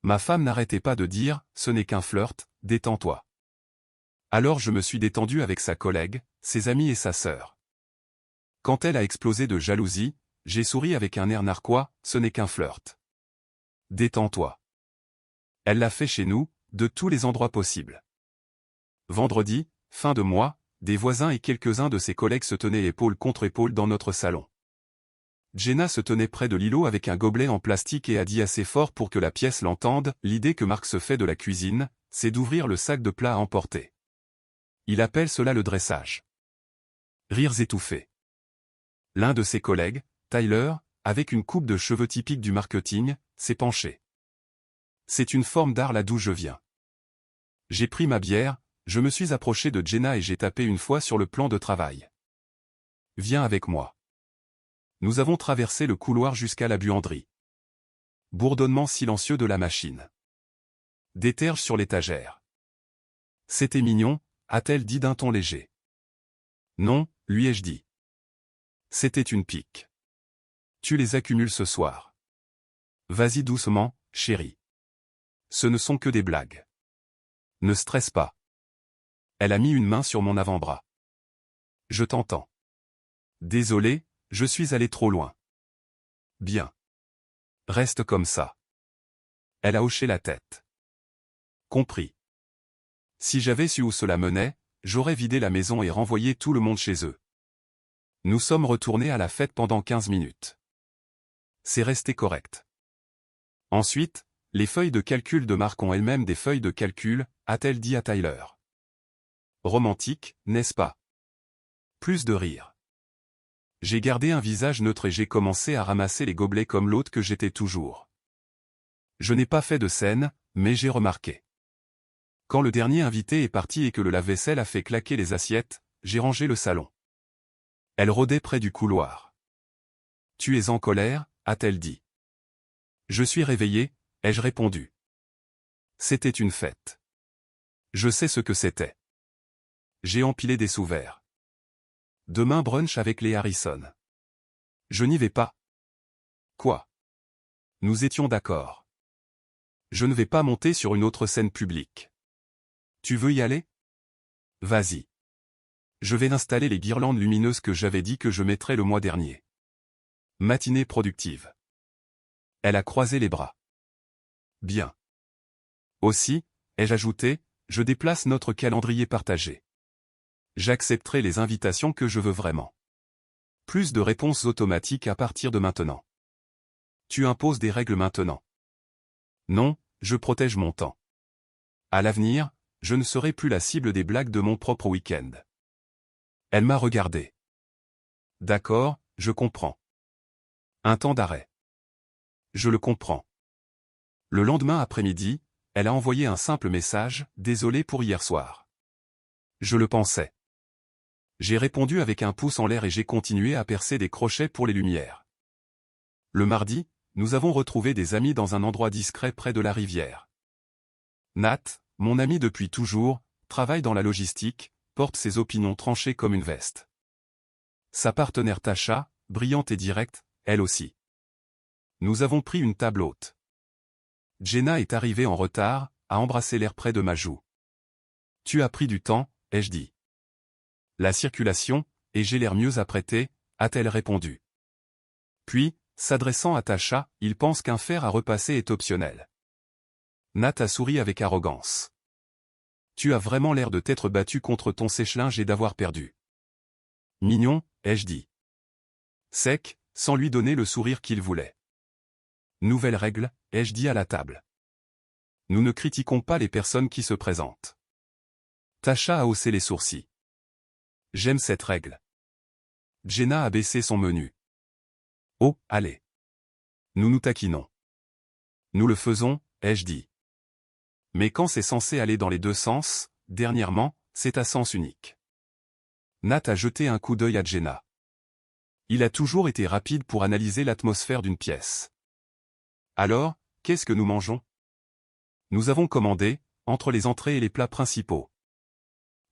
Ma femme n'arrêtait pas de dire « ce n'est qu'un flirt, détends-toi ». Alors je me suis détendu avec sa collègue, ses amis et sa sœur. Quand elle a explosé de jalousie, j'ai souri avec un air narquois, ce n'est qu'un flirt. Détends-toi. Elle l'a fait chez nous, de tous les endroits possibles. Vendredi, fin de mois, des voisins et quelques-uns de ses collègues se tenaient épaule contre épaule dans notre salon. Jenna se tenait près de l'îlot avec un gobelet en plastique et a dit assez fort pour que la pièce l'entende, l'idée que Marc se fait de la cuisine, c'est d'ouvrir le sac de plats à emporter. Il appelle cela le dressage. Rires étouffés. L'un de ses collègues, Tyler, avec une coupe de cheveux typique du marketing, s'est penché. C'est une forme d'art là d'où je viens. J'ai pris ma bière, je me suis approché de Jenna et j'ai tapé une fois sur le plan de travail. Viens avec moi. Nous avons traversé le couloir jusqu'à la buanderie. Bourdonnement silencieux de la machine. Déterge sur l'étagère. C'était mignon, a-t-elle dit d'un ton léger. Non, lui ai-je dit. C'était une pique. Tu les accumules ce soir. Vas-y doucement, chérie. Ce ne sont que des blagues. Ne stresse pas. Elle a mis une main sur mon avant-bras. Je t'entends. Désolé, je suis allé trop loin. Bien. Reste comme ça. Elle a hoché la tête. Compris. Si j'avais su où cela menait, j'aurais vidé la maison et renvoyé tout le monde chez eux. Nous sommes retournés à la fête pendant 15 minutes. C'est resté correct. Ensuite, les feuilles de calcul de Marc ont elles-mêmes des feuilles de calcul, a-t-elle dit à Tyler. Romantique, n'est-ce pas? Plus de rire. J'ai gardé un visage neutre et j'ai commencé à ramasser les gobelets comme l'hôte que j'étais toujours. Je n'ai pas fait de scène, mais j'ai remarqué. Quand le dernier invité est parti et que le lave-vaisselle a fait claquer les assiettes, j'ai rangé le salon. Elle rôdait près du couloir. Tu es en colère, a-t-elle dit. Je suis réveillé, ai-je répondu. C'était une fête. Je sais ce que c'était. J'ai empilé des sous-verts. Demain brunch avec les Harrison. Je n'y vais pas. Quoi? Nous étions d'accord. Je ne vais pas monter sur une autre scène publique. Tu veux y aller? Vas-y. Je vais installer les guirlandes lumineuses que j'avais dit que je mettrais le mois dernier. Matinée productive. Elle a croisé les bras. Bien. Aussi, ai-je ajouté, je déplace notre calendrier partagé. J'accepterai les invitations que je veux vraiment. Plus de réponses automatiques à partir de maintenant. Tu imposes des règles maintenant. Non, je protège mon temps. À l'avenir, je ne serai plus la cible des blagues de mon propre week-end. Elle m'a regardé. D'accord, je comprends. Un temps d'arrêt. Je le comprends. Le lendemain après-midi, elle a envoyé un simple message, désolé pour hier soir. Je le pensais. J'ai répondu avec un pouce en l'air et j'ai continué à percer des crochets pour les lumières. Le mardi, nous avons retrouvé des amis dans un endroit discret près de la rivière. Nat, mon ami depuis toujours, travaille dans la logistique, porte ses opinions tranchées comme une veste. Sa partenaire Tasha, brillante et directe, elle aussi. Nous avons pris une table haute. Jenna est arrivée en retard, a embrassé l'air près de ma joue. Tu as pris du temps, ai-je dit. La circulation, et j'ai l'air mieux apprêté, a-t-elle répondu. Puis, s'adressant à Tasha, il pense qu'un fer à repasser est optionnel. Nat a souri avec arrogance. Tu as vraiment l'air de t'être battu contre ton sèche-linge et d'avoir perdu. Mignon, ai-je dit. Sec, sans lui donner le sourire qu'il voulait. Nouvelle règle, ai-je dit à la table. Nous ne critiquons pas les personnes qui se présentent. Tasha a haussé les sourcils. J'aime cette règle. Jenna a baissé son menu. Oh, allez. Nous nous taquinons. Nous le faisons, ai-je dit. Mais quand c'est censé aller dans les deux sens, dernièrement, c'est à sens unique. Nat a jeté un coup d'œil à Jenna. Il a toujours été rapide pour analyser l'atmosphère d'une pièce. Alors, qu'est-ce que nous mangeons? Nous avons commandé, entre les entrées et les plats principaux.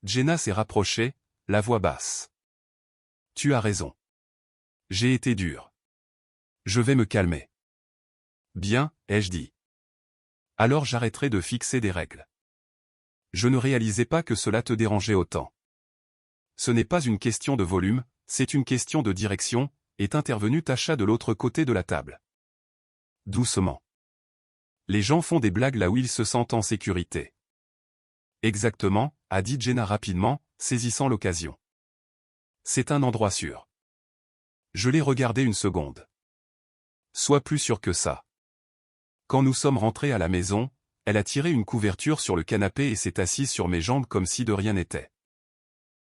Jenna s'est rapprochée, la voix basse. Tu as raison. J'ai été dur. Je vais me calmer. Bien, ai-je dit. Alors j'arrêterai de fixer des règles. Je ne réalisais pas que cela te dérangeait autant. Ce n'est pas une question de volume, c'est une question de direction, est intervenu Tasha de l'autre côté de la table. Doucement. Les gens font des blagues là où ils se sentent en sécurité. Exactement, a dit Jenna rapidement, saisissant l'occasion. C'est un endroit sûr. Je l'ai regardé une seconde. Sois plus sûr que ça. Quand nous sommes rentrés à la maison, elle a tiré une couverture sur le canapé et s'est assise sur mes jambes comme si de rien n'était.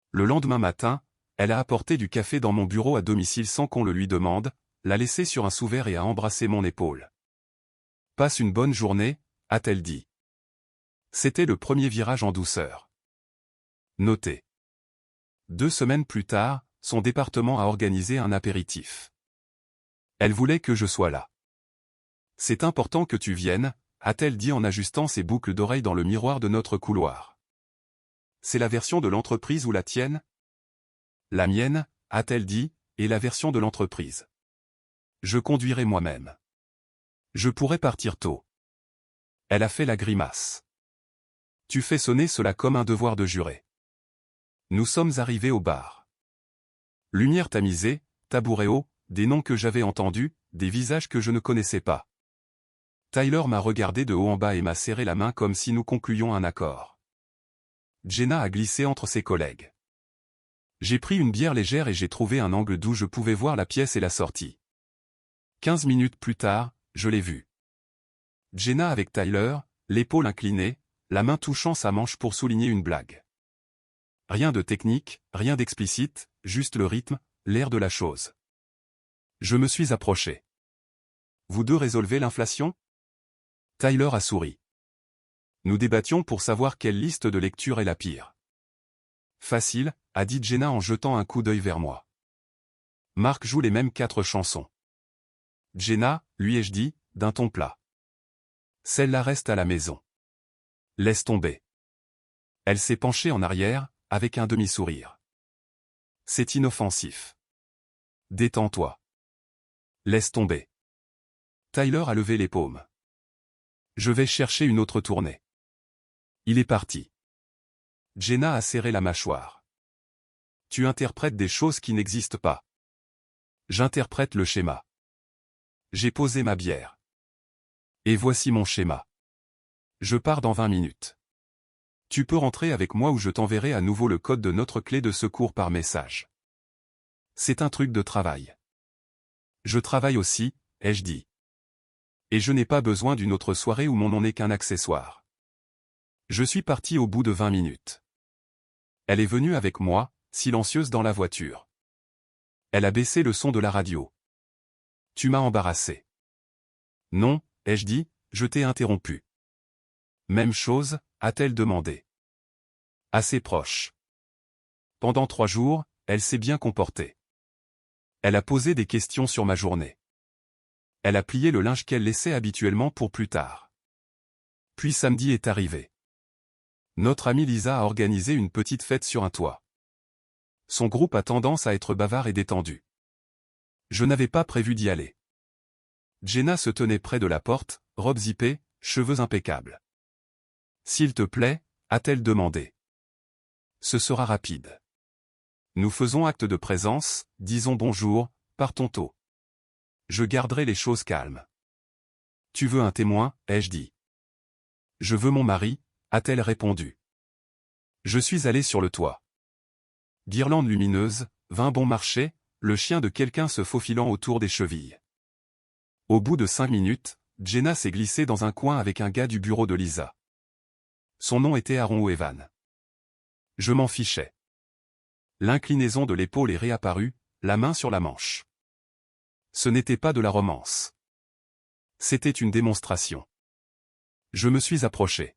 Le lendemain matin, elle a apporté du café dans mon bureau à domicile sans qu'on le lui demande, l'a laissé sur un sous-verre et a embrassé mon épaule. Passe une bonne journée, a-t-elle dit. C'était le premier virage en douceur. Notez. 2 semaines plus tard, son département a organisé un apéritif. Elle voulait que je sois là. C'est important que tu viennes, a-t-elle dit en ajustant ses boucles d'oreilles dans le miroir de notre couloir. C'est la version de l'entreprise ou la tienne? La mienne, a-t-elle dit, et la version de l'entreprise. Je conduirai moi-même. Je pourrais partir tôt. Elle a fait la grimace. Tu fais sonner cela comme un devoir de juré. Nous sommes arrivés au bar. Lumière tamisée, tabouret haut, des noms que j'avais entendus, des visages que je ne connaissais pas. Tyler m'a regardé de haut en bas et m'a serré la main comme si nous concluions un accord. Jenna a glissé entre ses collègues. J'ai pris une bière légère et j'ai trouvé un angle d'où je pouvais voir la pièce et la sortie. 15 minutes plus tard, je l'ai vue. Jenna avec Tyler, l'épaule inclinée, la main touchant sa manche pour souligner une blague. Rien de technique, rien d'explicite, juste le rythme, l'air de la chose. Je me suis approché. Vous deux résolvez l'inflation? Tyler a souri. Nous débattions pour savoir quelle liste de lecture est la pire. Facile, a dit Jenna en jetant un coup d'œil vers moi. Mark joue les mêmes 4 chansons. Jenna, lui ai-je dit, d'un ton plat. Celle-là reste à la maison. Laisse tomber. Elle s'est penchée en arrière, avec un demi-sourire. C'est inoffensif. Détends-toi. Laisse tomber. Tyler a levé les paumes. Je vais chercher une autre tournée. Il est parti. Jenna a serré la mâchoire. Tu interprètes des choses qui n'existent pas. J'interprète le schéma. J'ai posé ma bière. Et voici mon schéma. Je pars dans 20 minutes. Tu peux rentrer avec moi ou je t'enverrai à nouveau le code de notre clé de secours par message. C'est un truc de travail. Je travaille aussi, ai-je dit. Et je n'ai pas besoin d'une autre soirée où mon nom n'est qu'un accessoire. Je suis parti au bout de 20 minutes. Elle est venue avec moi, silencieuse dans la voiture. Elle a baissé le son de la radio. Tu m'as embarrassé. Non, ai-je dit, je t'ai interrompu. Même chose, a-t-elle demandé. Assez proche. Pendant 3 jours, elle s'est bien comportée. Elle a posé des questions sur ma journée. Elle a plié le linge qu'elle laissait habituellement pour plus tard. Puis samedi est arrivé. Notre amie Lisa a organisé une petite fête sur un toit. Son groupe a tendance à être bavard et détendu. Je n'avais pas prévu d'y aller. Jenna se tenait près de la porte, robe zippée, cheveux impeccables. S'il te plaît, a-t-elle demandé. Ce sera rapide. Nous faisons acte de présence, disons bonjour, partons tôt. Je garderai les choses calmes. Tu veux un témoin, ai-je dit. Je veux mon mari, a-t-elle répondu. Je suis allé sur le toit. Guirlande lumineuse, vin bon marché, le chien de quelqu'un se faufilant autour des chevilles. Au bout de 5 minutes, Jenna s'est glissée dans un coin avec un gars du bureau de Lisa. Son nom était Aaron ou Evan. Je m'en fichais. L'inclinaison de l'épaule est réapparue, la main sur la manche. Ce n'était pas de la romance. C'était une démonstration. Je me suis approché.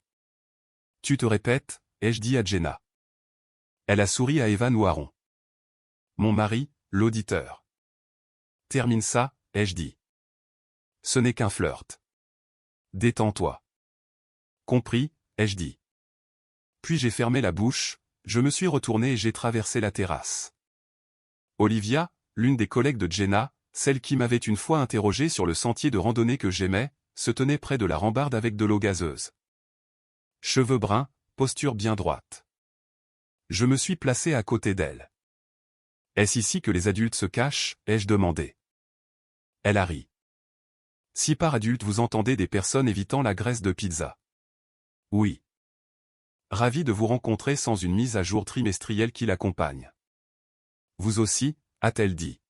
Tu te répètes, ai-je dit à Jenna. Elle a souri à Evan ou Aaron. Mon mari, l'auditeur. Termine ça, ai-je dit. Ce n'est qu'un flirt. Détends-toi. Compris, ai-je dit. Puis j'ai fermé la bouche, je me suis retourné et j'ai traversé la terrasse. Olivia, l'une des collègues de Jenna, celle qui m'avait une fois interrogé sur le sentier de randonnée que j'aimais, se tenait près de la rambarde avec de l'eau gazeuse. Cheveux bruns, posture bien droite. Je me suis placé à côté d'elle. Est-ce ici que les adultes se cachent, ai-je demandé. Elle a ri. Si par adulte vous entendez des personnes évitant la graisse de pizza. Oui. Ravi de vous rencontrer sans une mise à jour trimestrielle qui l'accompagne. Vous aussi, a-t-elle dit.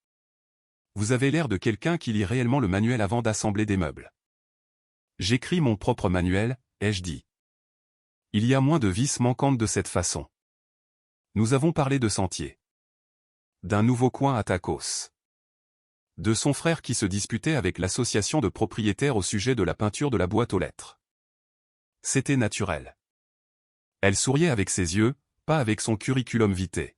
Vous avez l'air de quelqu'un qui lit réellement le manuel avant d'assembler des meubles. J'écris mon propre manuel, ai-je dit. Il y a moins de vis manquantes de cette façon. Nous avons parlé de sentier. D'un nouveau coin à Tacos. De son frère qui se disputait avec l'association de propriétaires au sujet de la peinture de la boîte aux lettres. C'était naturel. Elle souriait avec ses yeux, pas avec son curriculum vitae.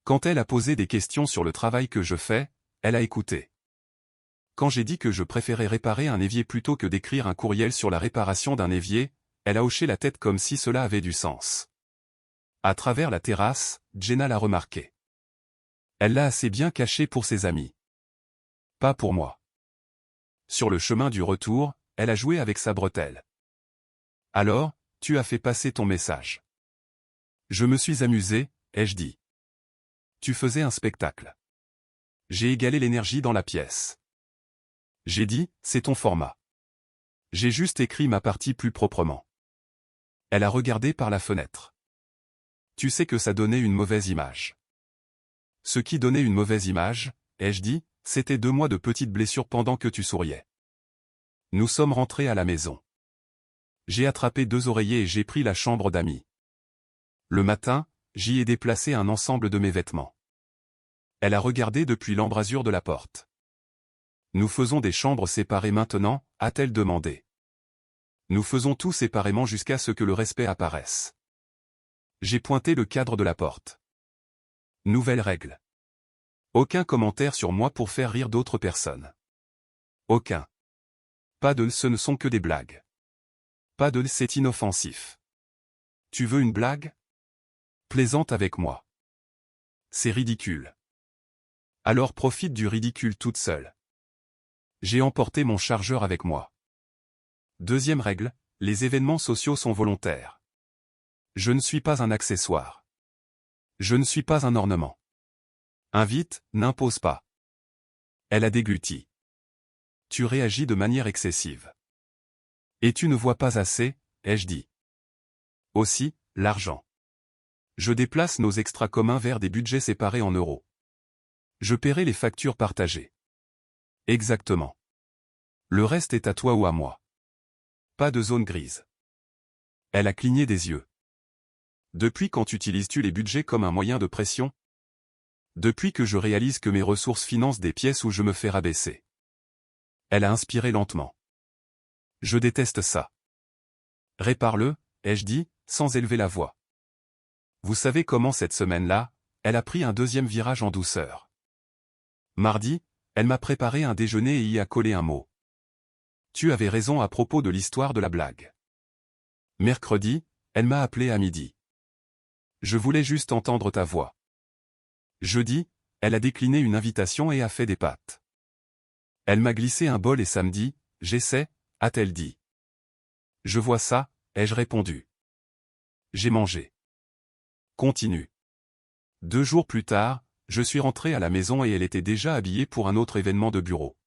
Quand elle a posé des questions sur le travail que je fais, elle a écouté. Quand j'ai dit que je préférais réparer un évier plutôt que d'écrire un courriel sur la réparation d'un évier, elle a hoché la tête comme si cela avait du sens. À travers la terrasse, Jenna l'a remarqué. Elle l'a assez bien caché pour ses amis. Pas pour moi. Sur le chemin du retour, elle a joué avec sa bretelle. Alors, tu as fait passer ton message. Je me suis amusé, ai-je dit. Tu faisais un spectacle. J'ai égalé l'énergie dans la pièce. J'ai dit, c'est ton format. J'ai juste écrit ma partie plus proprement. Elle a regardé par la fenêtre. Tu sais que ça donnait une mauvaise image. Ce qui donnait une mauvaise image, ai-je dit, c'était 2 mois de petites blessures pendant que tu souriais. Nous sommes rentrés à la maison. J'ai attrapé 2 oreillers et j'ai pris la chambre d'amis. Le matin, j'y ai déplacé un ensemble de mes vêtements. Elle a regardé depuis l'embrasure de la porte. Nous faisons des chambres séparées maintenant, a-t-elle demandé. Nous faisons tout séparément jusqu'à ce que le respect apparaisse. J'ai pointé le cadre de la porte. Nouvelle règle. Aucun commentaire sur moi pour faire rire d'autres personnes. Aucun. Pas de ce ne sont que des blagues. Pas de c'est inoffensif. Tu veux une blague? Plaisante avec moi. C'est ridicule. Alors profite du ridicule toute seule. J'ai emporté mon chargeur avec moi. Deuxième règle, les événements sociaux sont volontaires. Je ne suis pas un accessoire. Je ne suis pas un ornement. Invite, n'impose pas. Elle a dégluti. Tu réagis de manière excessive. Et tu ne vois pas assez, ai-je dit. Aussi, l'argent. Je déplace nos extras communs vers des budgets séparés en euros. Je paierai les factures partagées. Exactement. Le reste est à toi ou à moi. Pas de zone grise. Elle a cligné des yeux. Depuis quand utilises-tu les budgets comme un moyen de pression? Depuis que je réalise que mes ressources financent des pièces où je me fais rabaisser. Elle a inspiré lentement. Je déteste ça. Répare-le, ai-je dit, sans élever la voix. Vous savez comment cette semaine-là, elle a pris un deuxième virage en douceur. Mardi, elle m'a préparé un déjeuner et y a collé un mot. Tu avais raison à propos de l'histoire de la blague. Mercredi, elle m'a appelé à midi. Je voulais juste entendre ta voix. Jeudi, elle a décliné une invitation et a fait des pâtes. Elle m'a glissé un bol et samedi, j'essaie, a-t-elle dit. Je vois ça, ai-je répondu. J'ai mangé. Continue. 2 jours plus tard, je suis rentré à la maison et elle était déjà habillée pour un autre événement de bureau.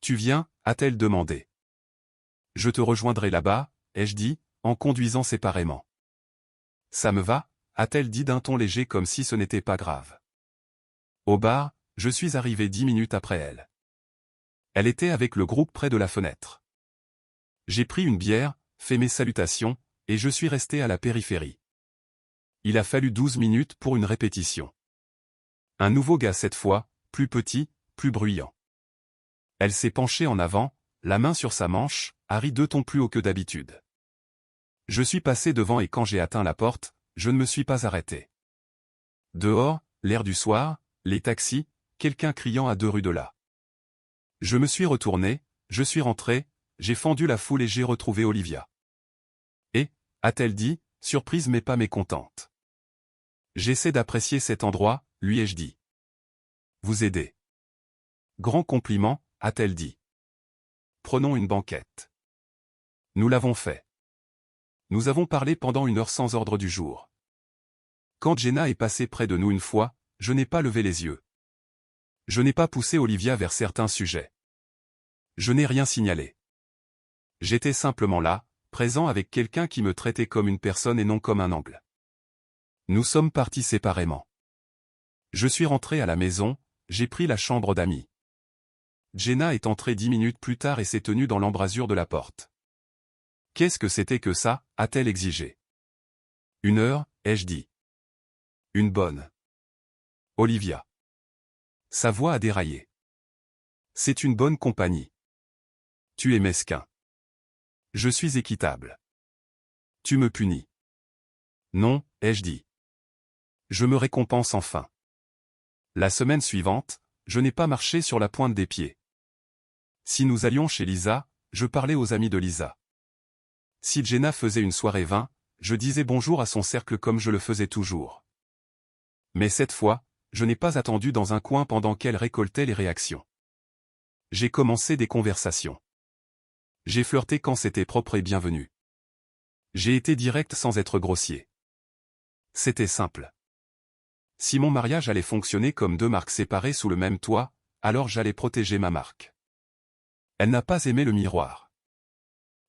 Tu viens, a-t-elle demandé. Je te rejoindrai là-bas, ai-je dit, en conduisant séparément. Ça me va, a-t-elle dit d'un ton léger comme si ce n'était pas grave. Au bar, je suis arrivé 10 minutes après elle. Elle était avec le groupe près de la fenêtre. J'ai pris une bière, fait mes salutations, et je suis resté à la périphérie. Il a fallu 12 minutes pour une répétition. Un nouveau gars cette fois, plus petit, plus bruyant. Elle s'est penchée en avant, la main sur sa manche, a ri 2 tons plus haut que d'habitude. Je suis passé devant et quand j'ai atteint la porte, je ne me suis pas arrêté. Dehors, l'air du soir, les taxis, quelqu'un criant à 2 rues de là. Je me suis retourné, je suis rentré, j'ai fendu la foule et j'ai retrouvé Olivia. Et, a-t-elle dit, surprise mais pas mécontente. J'essaie d'apprécier cet endroit, lui ai-je dit. Vous aider. Grand compliment, a-t-elle dit. prenons une banquette. Nous l'avons fait. Nous avons parlé pendant 1 heure sans ordre du jour. Quand Jenna est passée près de nous une fois, je n'ai pas levé les yeux. Je n'ai pas poussé Olivia vers certains sujets. Je n'ai rien signalé. J'étais simplement là, présent avec quelqu'un qui me traitait comme une personne et non comme un angle. Nous sommes partis séparément. Je suis rentré à la maison, j'ai pris la chambre d'amis. Jenna est entrée 10 minutes plus tard et s'est tenue dans l'embrasure de la porte. Qu'est-ce que c'était que ça, a-t-elle exigé. 1 heure, ai-je dit. Une bonne. Olivia. Sa voix a déraillé. C'est une bonne compagnie. Tu es mesquin. Je suis équitable. Tu me punis. Non, ai-je dit. Je me récompense enfin. La semaine suivante, je n'ai pas marché sur la pointe des pieds. Si nous allions chez Lisa, je parlais aux amis de Lisa. Si Jenna faisait une soirée vin, je disais bonjour à son cercle comme je le faisais toujours. Mais cette fois, je n'ai pas attendu dans un coin pendant qu'elle récoltait les réactions. J'ai commencé des conversations. J'ai flirté quand c'était propre et bienvenu. J'ai été direct sans être grossier. C'était simple. Si mon mariage allait fonctionner comme 2 marques séparées sous le même toit, alors j'allais protéger ma marque. Elle n'a pas aimé le miroir.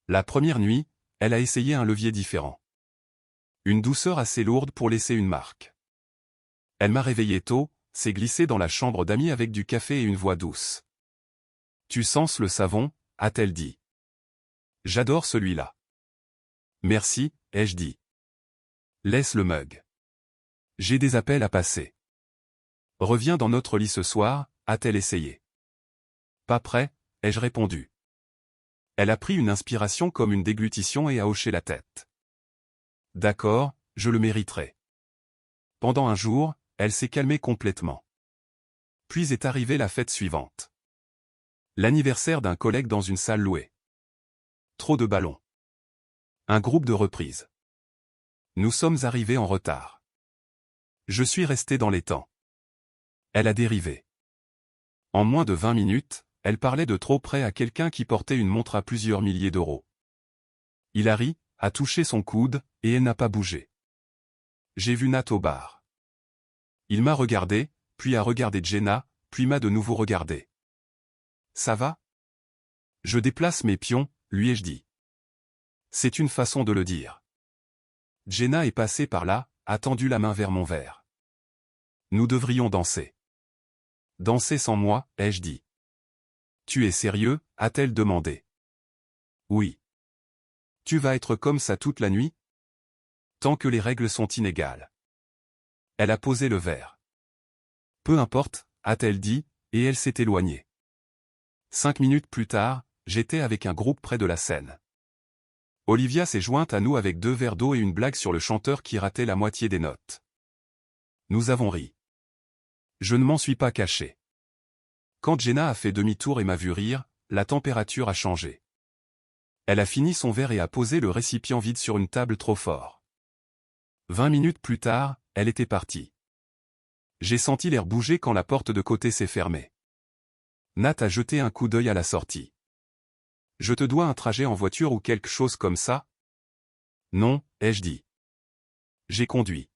La première nuit, elle a essayé un levier différent. Une douceur assez lourde pour laisser une marque. Elle m'a réveillé tôt, s'est glissée dans la chambre d'amis avec du café et une voix douce. Tu sens le savon, a-t-elle dit. J'adore celui-là. Merci, ai-je dit. Laisse le mug. J'ai des appels à passer. Reviens dans notre lit ce soir, a-t-elle essayé. Pas prêt, ai-je répondu. Elle a pris une inspiration comme une déglutition et a hoché la tête. D'accord, je le mériterai. Pendant un jour, elle s'est calmée complètement. Puis est arrivée la fête suivante. L'anniversaire d'un collègue dans une salle louée. Trop de ballons. Un groupe de reprises. Nous sommes arrivés en retard. Je suis resté dans les temps. Elle a dérivé. En moins de 20 minutes, elle parlait de trop près à quelqu'un qui portait une montre à plusieurs milliers d'euros. Il a ri, a touché son coude, et elle n'a pas bougé. J'ai vu Nat au bar. Il m'a regardé, puis a regardé Jenna, puis m'a de nouveau regardé. Ça va? Je déplace mes pions, lui ai-je dit. C'est une façon de le dire. Jenna est passée par là, a tendu la main vers mon verre. Nous devrions danser. Danser sans moi, ai-je dit. Tu es sérieux, a-t-elle demandé. Oui. Tu vas être comme ça toute la nuit? Tant que les règles sont inégales. Elle a posé le verre. Peu importe, a-t-elle dit, et elle s'est éloignée. 5 minutes plus tard, j'étais avec un groupe près de la scène. Olivia s'est jointe à nous avec 2 verres d'eau et une blague sur le chanteur qui ratait la moitié des notes. Nous avons ri. Je ne m'en suis pas caché. Quand Jenna a fait demi-tour et m'a vu rire, la température a changé. Elle a fini son verre et a posé le récipient vide sur une table trop fort. 20 minutes plus tard, elle était partie. J'ai senti l'air bouger quand la porte de côté s'est fermée. Nat a jeté un coup d'œil à la sortie. Je te dois un trajet en voiture ou quelque chose comme ça? Non, ai-je dit. J'ai conduit.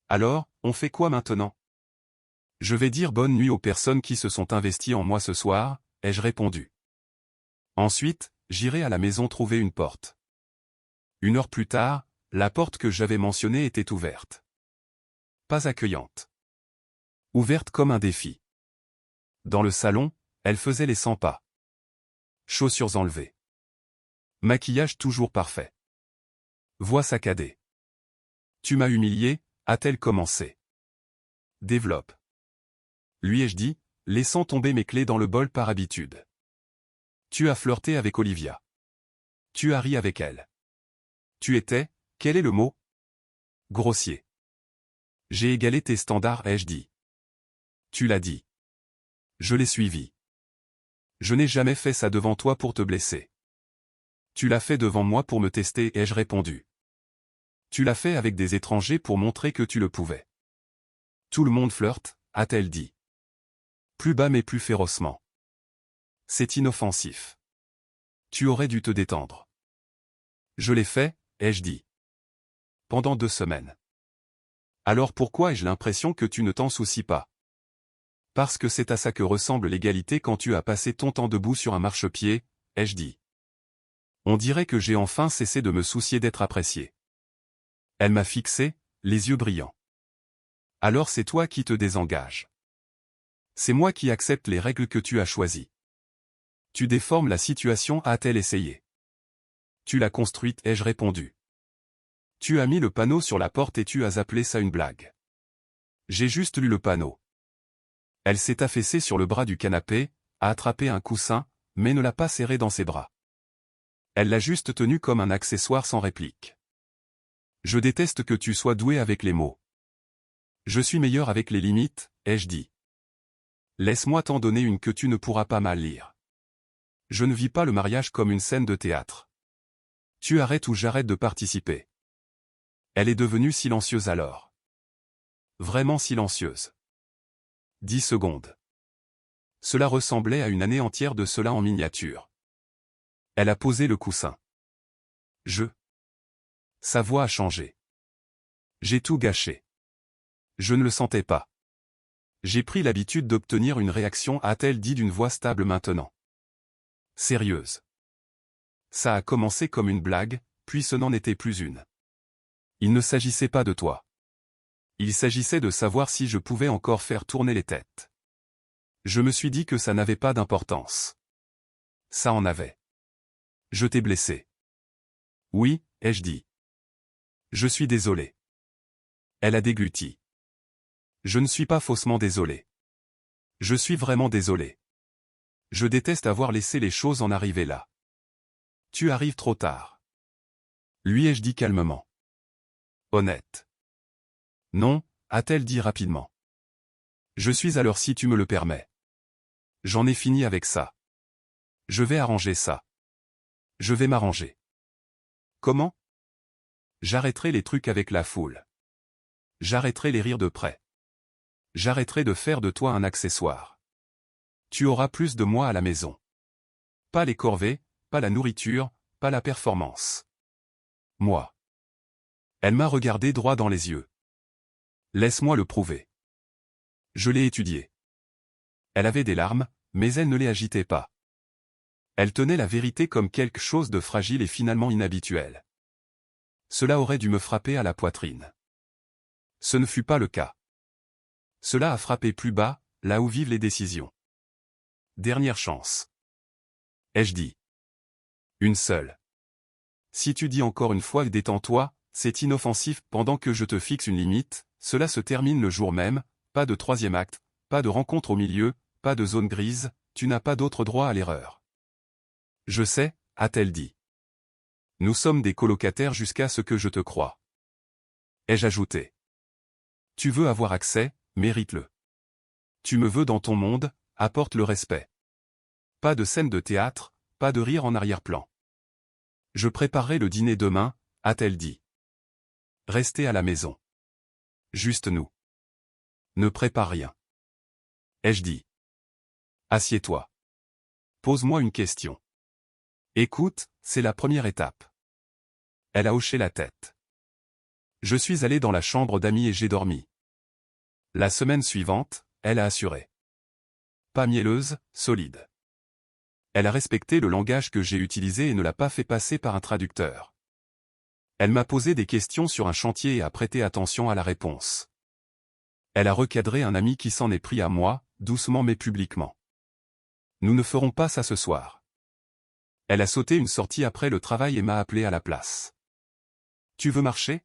Alors, on fait quoi maintenant? Je vais dire bonne nuit aux personnes qui se sont investies en moi ce soir, ai-je répondu. Ensuite, j'irai à la maison trouver une porte. 1 heure plus tard, la porte que j'avais mentionnée était ouverte. Pas accueillante. Ouverte comme un défi. Dans le salon, elle faisait les 100 pas. Chaussures enlevées. Maquillage toujours parfait. Voix saccadée. Tu m'as humilié, a-t-elle commencé. Développe. Lui ai-je dit, laissant tomber mes clés dans le bol par habitude. Tu as flirté avec Olivia. Tu as ri avec elle. Tu étais, quel est le mot? Grossier. J'ai égalé tes standards, ai-je dit. Tu l'as dit. Je l'ai suivi. Je n'ai jamais fait ça devant toi pour te blesser. Tu l'as fait devant moi pour me tester, ai-je répondu. Tu l'as fait avec des étrangers pour montrer que tu le pouvais. Tout le monde flirte, a-t-elle dit. Plus bas mais plus férocement. C'est inoffensif. Tu aurais dû te détendre. Je l'ai fait, ai-je dit. Pendant 2 semaines. Alors pourquoi ai-je l'impression que tu ne t'en soucies pas? Parce que c'est à ça que ressemble l'égalité quand tu as passé ton temps debout sur un marchepied, ai-je dit. On dirait que j'ai enfin cessé de me soucier d'être apprécié. Elle m'a fixé, les yeux brillants. Alors c'est toi qui te désengages. C'est moi qui accepte les règles que tu as choisies. Tu déformes la situation, a-t-elle essayé. Tu l'as construite, ai-je répondu. Tu as mis le panneau sur la porte et tu as appelé ça une blague. J'ai juste lu le panneau. Elle s'est affaissée sur le bras du canapé, a attrapé un coussin, mais ne l'a pas serré dans ses bras. Elle l'a juste tenu comme un accessoire sans réplique. Je déteste que tu sois doué avec les mots. Je suis meilleur avec les limites, ai-je dit. Laisse-moi t'en donner une que tu ne pourras pas mal lire. Je ne vis pas le mariage comme une scène de théâtre. Tu arrêtes ou j'arrête de participer. Elle est devenue silencieuse alors. Vraiment silencieuse. 10 secondes. Cela ressemblait à une année entière de cela en miniature. Elle a posé le coussin. Sa voix a changé. J'ai tout gâché. Je ne le sentais pas. J'ai pris l'habitude d'obtenir une réaction, a-t-elle dit d'une voix stable maintenant. Sérieuse. Ça a commencé comme une blague, puis ce n'en était plus une. Il ne s'agissait pas de toi. Il s'agissait de savoir si je pouvais encore faire tourner les têtes. Je me suis dit que ça n'avait pas d'importance. Ça en avait. Je t'ai blessé. Oui, ai-je dit. Je suis désolé. Elle a dégluti. Je ne suis pas faussement désolé. Je suis vraiment désolé. Je déteste avoir laissé les choses en arriver là. Tu arrives trop tard. Lui ai-je dit calmement. Honnête. Non, a-t-elle dit rapidement. Je suis à l'heure si tu me le permets. J'en ai fini avec ça. Je vais arranger ça. Je vais m'arranger. Comment? J'arrêterai les trucs avec la foule. J'arrêterai les rires de près. J'arrêterai de faire de toi un accessoire. Tu auras plus de moi à la maison. Pas les corvées, pas la nourriture, pas la performance. Moi. Elle m'a regardé droit dans les yeux. Laisse-moi le prouver. Je l'ai étudié. Elle avait des larmes, mais elle ne les agitait pas. Elle tenait la vérité comme quelque chose de fragile et finalement inhabituel. Cela aurait dû me frapper à la poitrine. Ce ne fut pas le cas. Cela a frappé plus bas, là où vivent les décisions. Dernière chance. Ai-je dit. Une seule. Si tu dis encore une fois détends-toi, c'est inoffensif pendant que je te fixe une limite, cela se termine le jour même, pas de troisième acte, pas de rencontre au milieu, pas de zone grise, tu n'as pas d'autre droit à l'erreur. Je sais, a-t-elle dit. Nous sommes des colocataires jusqu'à ce que je te croie. Ai-je ajouté. Tu veux avoir accès, mérite-le. Tu me veux dans ton monde, apporte le respect. Pas de scène de théâtre, pas de rire en arrière-plan. Je préparerai le dîner demain, a-t-elle dit. Restez à la maison. Juste nous. Ne prépare rien. Ai-je dit. Assieds-toi. Pose-moi une question. Écoute, c'est la première étape. Elle a hoché la tête. Je suis allé dans la chambre d'amis et j'ai dormi. La semaine suivante, elle a assuré. Pas mielleuse, solide. Elle a respecté le langage que j'ai utilisé et ne l'a pas fait passer par un traducteur. Elle m'a posé des questions sur un chantier et a prêté attention à la réponse. Elle a recadré un ami qui s'en est pris à moi, doucement mais publiquement. Nous ne ferons pas ça ce soir. Elle a sauté une sortie après le travail et m'a appelé à la place. Tu veux marcher?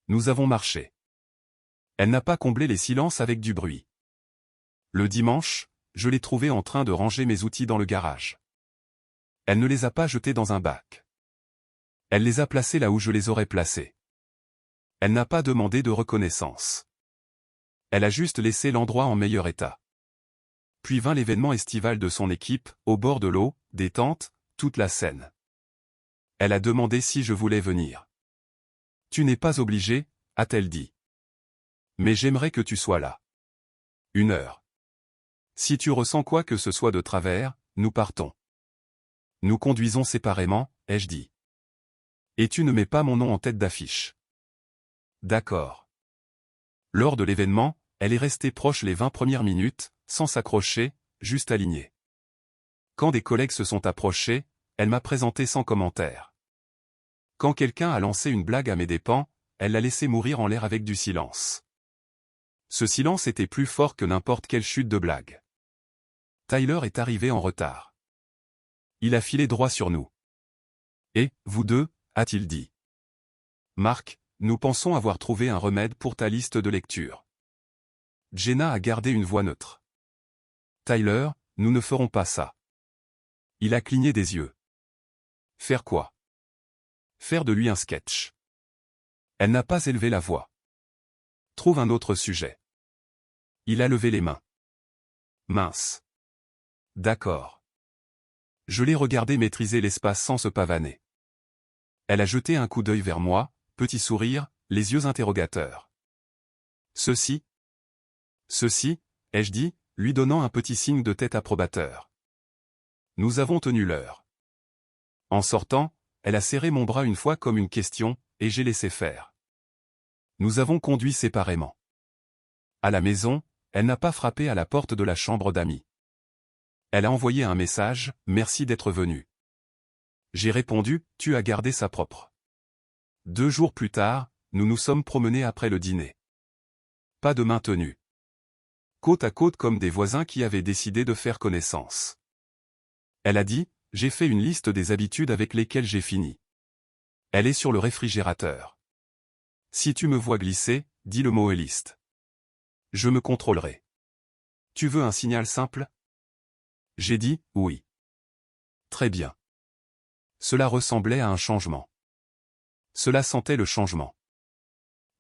Nous avons marché. Elle n'a pas comblé les silences avec du bruit. Le dimanche, je l'ai trouvée en train de ranger mes outils dans le garage. Elle ne les a pas jetés dans un bac. Elle les a placés là où je les aurais placés. Elle n'a pas demandé de reconnaissance. Elle a juste laissé l'endroit en meilleur état. Puis vint l'événement estival de son équipe, au bord de l'eau, des tentes, toute la scène. Elle a demandé si je voulais venir. Tu n'es pas obligé, a-t-elle dit. Mais j'aimerais que tu sois là. 1 heure. Si tu ressens quoi que ce soit de travers, nous partons. Nous conduisons séparément, ai-je dit. Et tu ne mets pas mon nom en tête d'affiche. D'accord. Lors de l'événement, elle est restée proche les 20 premières minutes, sans s'accrocher, juste alignée. Quand des collègues se sont approchés, elle m'a présenté sans commentaire. Quand quelqu'un a lancé une blague à mes dépens, elle l'a laissé mourir en l'air avec du silence. Ce silence était plus fort que n'importe quelle chute de blague. Tyler est arrivé en retard. Il a filé droit sur nous. Et, vous deux, a-t-il dit. Marc, nous pensons avoir trouvé un remède pour ta liste de lecture. Jenna a gardé une voix neutre. Tyler, nous ne ferons pas ça. Il a cligné des yeux. Faire quoi? Faire de lui un sketch. Elle n'a pas élevé la voix. Trouve un autre sujet. Il a levé les mains. Mince. D'accord. Je l'ai regardé maîtriser l'espace sans se pavaner. Elle a jeté un coup d'œil vers moi, petit sourire, les yeux interrogateurs. Ceci, ai-je dit, lui donnant un petit signe de tête approbateur. Nous avons tenu l'heure. En sortant, elle a serré mon bras une fois comme une question, et j'ai laissé faire. Nous avons conduit séparément. À la maison, elle n'a pas frappé à la porte de la chambre d'amis. Elle a envoyé un message, merci d'être venu. J'ai répondu, tu as gardé sa propre. 2 jours plus tard, nous nous sommes promenés après le dîner. Pas de main tenue. Côte à côte comme des voisins qui avaient décidé de faire connaissance. Elle a dit, j'ai fait une liste des habitudes avec lesquelles j'ai fini. Elle est sur le réfrigérateur. Si tu me vois glisser, dis le mot liste. Je me contrôlerai. Tu veux un signal simple? J'ai dit, oui. Très bien. Cela ressemblait à un changement. Cela sentait le changement.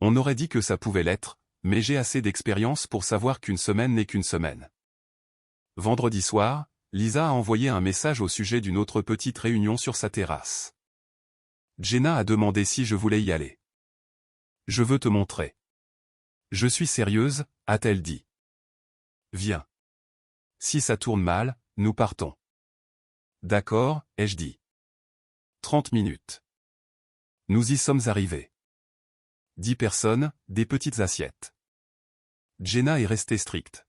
On aurait dit que ça pouvait l'être, mais j'ai assez d'expérience pour savoir qu'une semaine n'est qu'une semaine. Vendredi soir, Lisa a envoyé un message au sujet d'une autre petite réunion sur sa terrasse. Jenna a demandé si je voulais y aller. Je veux te montrer. Je suis sérieuse, a-t-elle dit. Viens. Si ça tourne mal, nous partons. D'accord, ai-je dit. 30 minutes. Nous y sommes arrivés. 10 personnes, des petites assiettes. Jenna est restée stricte.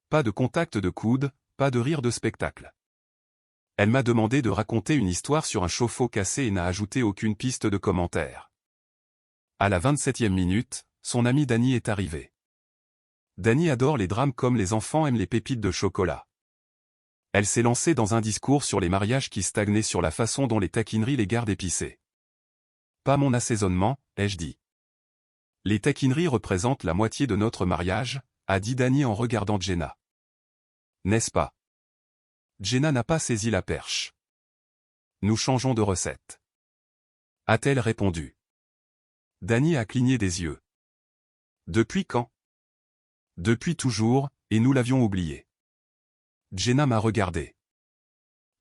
Pas de contact de coude, pas de rire de spectacle. Elle m'a demandé de raconter une histoire sur un chauffe-eau cassé et n'a ajouté aucune piste de commentaire. À la 27e minute, son ami Danny est arrivé. Danny adore les drames comme les enfants aiment les pépites de chocolat. Elle s'est lancée dans un discours sur les mariages qui stagnaient sur la façon dont les taquineries les gardent épicés. Pas mon assaisonnement, ai-je dit. Les taquineries représentent la moitié de notre mariage, a dit Danny en regardant Jenna. N'est-ce pas? Jenna n'a pas saisi la perche. Nous changeons de recette. A-t-elle répondu? Danny a cligné des yeux. Depuis quand? Depuis toujours, et nous l'avions oublié. Jenna m'a regardé.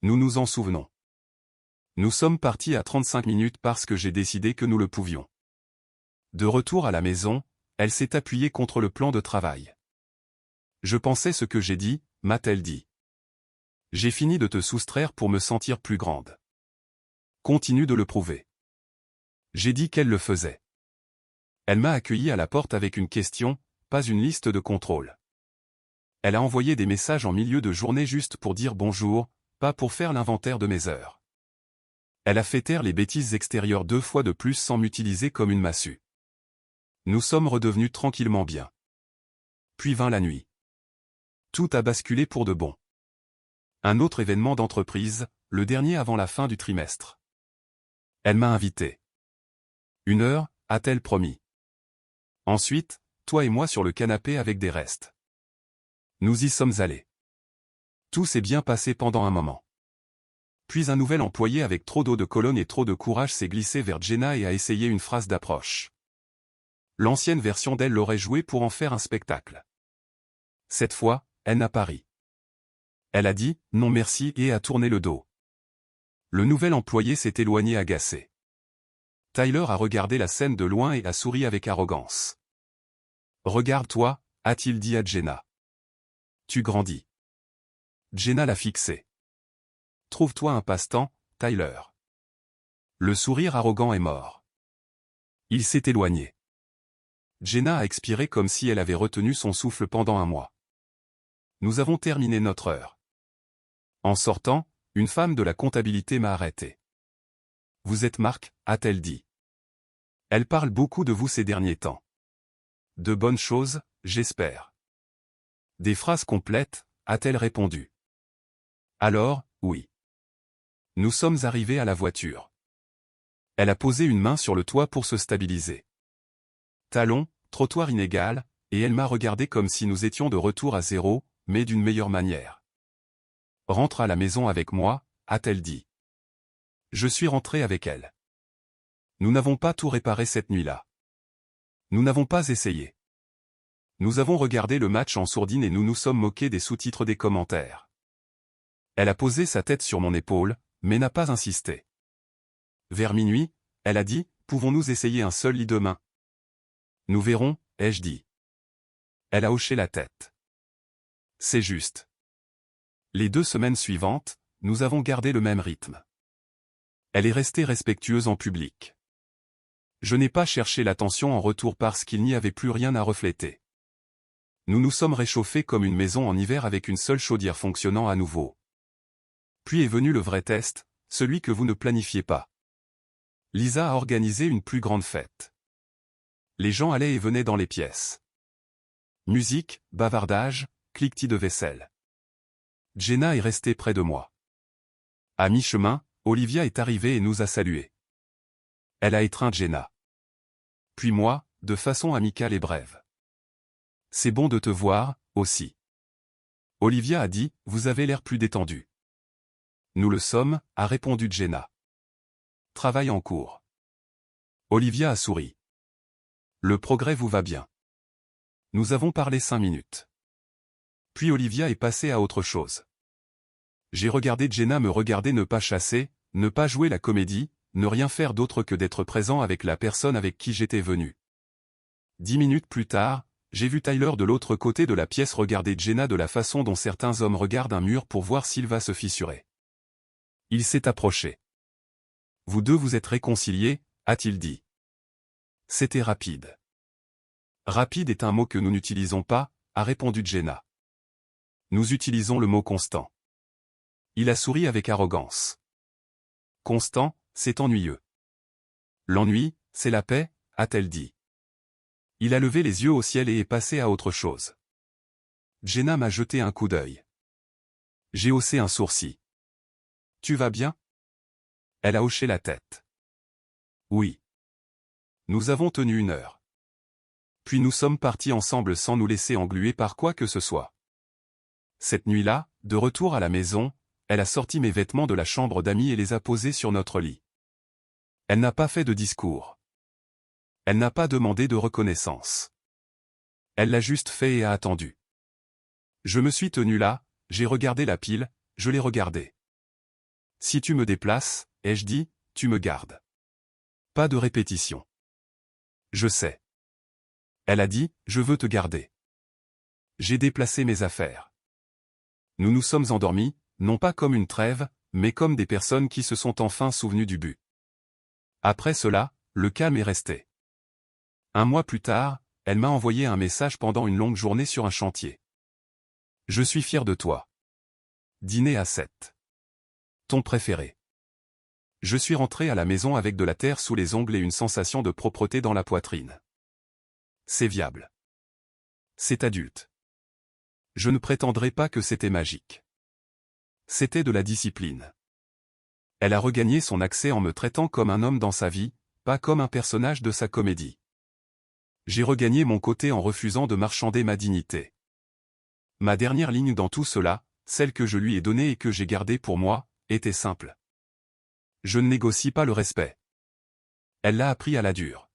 Nous nous en souvenons. Nous sommes partis à 35 minutes parce que j'ai décidé que nous le pouvions. De retour à la maison, elle s'est appuyée contre le plan de travail. Je pensais ce que j'ai dit, m'a-t-elle dit. J'ai fini de te soustraire pour me sentir plus grande. Continue de le prouver. J'ai dit qu'elle le faisait. Elle m'a accueilli à la porte avec une question, pas une liste de contrôle. Elle a envoyé des messages en milieu de journée juste pour dire bonjour, pas pour faire l'inventaire de mes heures. Elle a fait taire les bêtises extérieures 2 fois de plus sans m'utiliser comme une massue. Nous sommes redevenus tranquillement bien. Puis vint la nuit. Tout a basculé pour de bon. Un autre événement d'entreprise, le dernier avant la fin du trimestre. Elle m'a invité. 1 heure, a-t-elle promis. Ensuite, toi et moi sur le canapé avec des restes. Nous y sommes allés. Tout s'est bien passé pendant un moment. Puis un nouvel employé avec trop d'eau de Cologne et trop de courage s'est glissé vers Jenna et a essayé une phrase d'approche. L'ancienne version d'elle l'aurait joué pour en faire un spectacle. Cette fois, elle n'a pas ri. Elle a dit « non merci » et a tourné le dos. Le nouvel employé s'est éloigné agacé. Tyler a regardé la scène de loin et a souri avec arrogance. « Regarde-toi » a-t-il dit à Jenna. « Tu grandis. » Jenna l'a fixé. Trouve-toi un passe-temps, Tyler. Le sourire arrogant est mort. Il s'est éloigné. Jenna a expiré comme si elle avait retenu son souffle pendant un mois. Nous avons terminé notre heure. En sortant, une femme de la comptabilité m'a arrêté. Vous êtes Marc, a-t-elle dit. Elle parle beaucoup de vous ces derniers temps. De bonnes choses, j'espère. Des phrases complètes, a-t-elle répondu. Alors, oui. Nous sommes arrivés à la voiture. Elle a posé une main sur le toit pour se stabiliser. Talon, trottoir inégal, et elle m'a regardé comme si nous étions de retour à zéro, mais d'une meilleure manière. Rentre à la maison avec moi, a-t-elle dit. Je suis rentré avec elle. Nous n'avons pas tout réparé cette nuit-là. Nous n'avons pas essayé. Nous avons regardé le match en sourdine et nous nous sommes moqués des sous-titres des commentaires. Elle a posé sa tête sur mon épaule, mais n'a pas insisté. Vers minuit, elle a dit, pouvons-nous essayer un seul lit demain? Nous verrons, ai-je dit. Elle a hoché la tête. C'est juste. Les 2 semaines suivantes, nous avons gardé le même rythme. Elle est restée respectueuse en public. Je n'ai pas cherché l'attention en retour parce qu'il n'y avait plus rien à refléter. Nous nous sommes réchauffés comme une maison en hiver avec une seule chaudière fonctionnant à nouveau. Puis est venu le vrai test, celui que vous ne planifiez pas. Lisa a organisé une plus grande fête. Les gens allaient et venaient dans les pièces. Musique, bavardage, cliquetis de vaisselle. Jenna est restée près de moi. À mi-chemin, Olivia est arrivée et nous a salués. Elle a étreint Jenna. Puis moi, de façon amicale et brève. C'est bon de te voir, aussi. Olivia a dit, vous avez l'air plus détendu. Nous le sommes, a répondu Jenna. Travail en cours. Olivia a souri. Le progrès vous va bien. Nous avons parlé 5 minutes. Puis Olivia est passée à autre chose. J'ai regardé Jenna me regarder ne pas chasser, ne pas jouer la comédie, ne rien faire d'autre que d'être présent avec la personne avec qui j'étais venu. 10 minutes plus tard, j'ai vu Tyler de l'autre côté de la pièce regarder Jenna de la façon dont certains hommes regardent un mur pour voir s'il va se fissurer. Il s'est approché. Vous deux vous êtes réconciliés, a-t-il dit. C'était rapide. Rapide est un mot que nous n'utilisons pas, a répondu Jenna. Nous utilisons le mot constant. Il a souri avec arrogance. Constant, c'est ennuyeux. L'ennui, c'est la paix, a-t-elle dit. Il a levé les yeux au ciel et est passé à autre chose. Jenna m'a jeté un coup d'œil. J'ai haussé un sourcil. Tu vas bien? Elle a hoché la tête. Oui. Nous avons tenu 1 heure. Puis nous sommes partis ensemble sans nous laisser engluer par quoi que ce soit. Cette nuit-là, de retour à la maison, elle a sorti mes vêtements de la chambre d'amis et les a posés sur notre lit. Elle n'a pas fait de discours. Elle n'a pas demandé de reconnaissance. Elle l'a juste fait et a attendu. Je me suis tenu là, j'ai regardé la pile, je l'ai regardée. Si tu me déplaces, ai-je dit, tu me gardes. Pas de répétition. Je sais. Elle a dit, je veux te garder. J'ai déplacé mes affaires. Nous nous sommes endormis, non pas comme une trêve, mais comme des personnes qui se sont enfin souvenues du but. Après cela, le calme est resté. 1 mois plus tard, elle m'a envoyé un message pendant une longue journée sur un chantier. Je suis fier de toi. Dîner à 7. Ton préféré. Je suis rentré à la maison avec de la terre sous les ongles et une sensation de propreté dans la poitrine. C'est viable. C'est adulte. Je ne prétendrai pas que c'était magique. C'était de la discipline. Elle a regagné son accès en me traitant comme un homme dans sa vie, pas comme un personnage de sa comédie. J'ai regagné mon côté en refusant de marchander ma dignité. Ma dernière ligne dans tout cela, celle que je lui ai donnée et que j'ai gardée pour moi, était simple. Je ne négocie pas le respect. Elle l'a appris à la dure.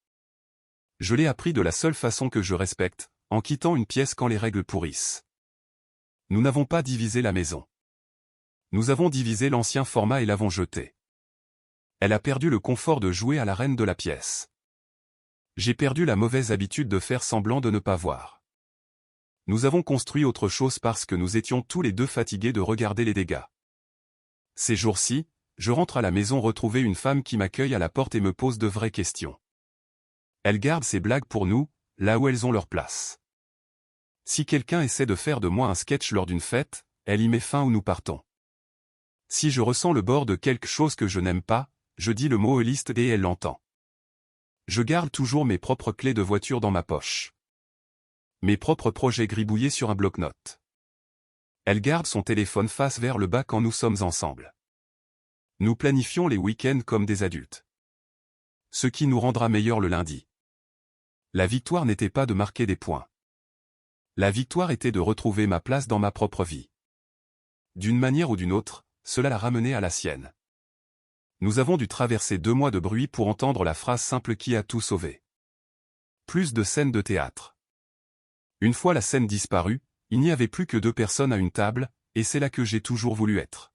Je l'ai appris de la seule façon que je respecte, en quittant une pièce quand les règles pourrissent. Nous n'avons pas divisé la maison. Nous avons divisé l'ancien format et l'avons jeté. Elle a perdu le confort de jouer à la reine de la pièce. J'ai perdu la mauvaise habitude de faire semblant de ne pas voir. Nous avons construit autre chose parce que nous étions tous les deux fatigués de regarder les dégâts. Ces jours-ci, je rentre à la maison retrouver une femme qui m'accueille à la porte et me pose de vraies questions. Elle garde ses blagues pour nous, là où elles ont leur place. Si quelqu'un essaie de faire de moi un sketch lors d'une fête, elle y met fin ou nous partons. Si je ressens le bord de quelque chose que je n'aime pas, je dis le mot liste et elle l'entend. Je garde toujours mes propres clés de voiture dans ma poche. Mes propres projets gribouillés sur un bloc-notes. Elle garde son téléphone face vers le bas quand nous sommes ensemble. Nous planifions les week-ends comme des adultes. Ce qui nous rendra meilleurs le lundi. La victoire n'était pas de marquer des points. La victoire était de retrouver ma place dans ma propre vie. D'une manière ou d'une autre, cela l'a ramenée à la sienne. Nous avons dû traverser 2 mois de bruit pour entendre la phrase simple qui a tout sauvé. Plus de scènes de théâtre. Une fois la scène disparue, il n'y avait plus que 2 personnes à une table, et c'est là que j'ai toujours voulu être.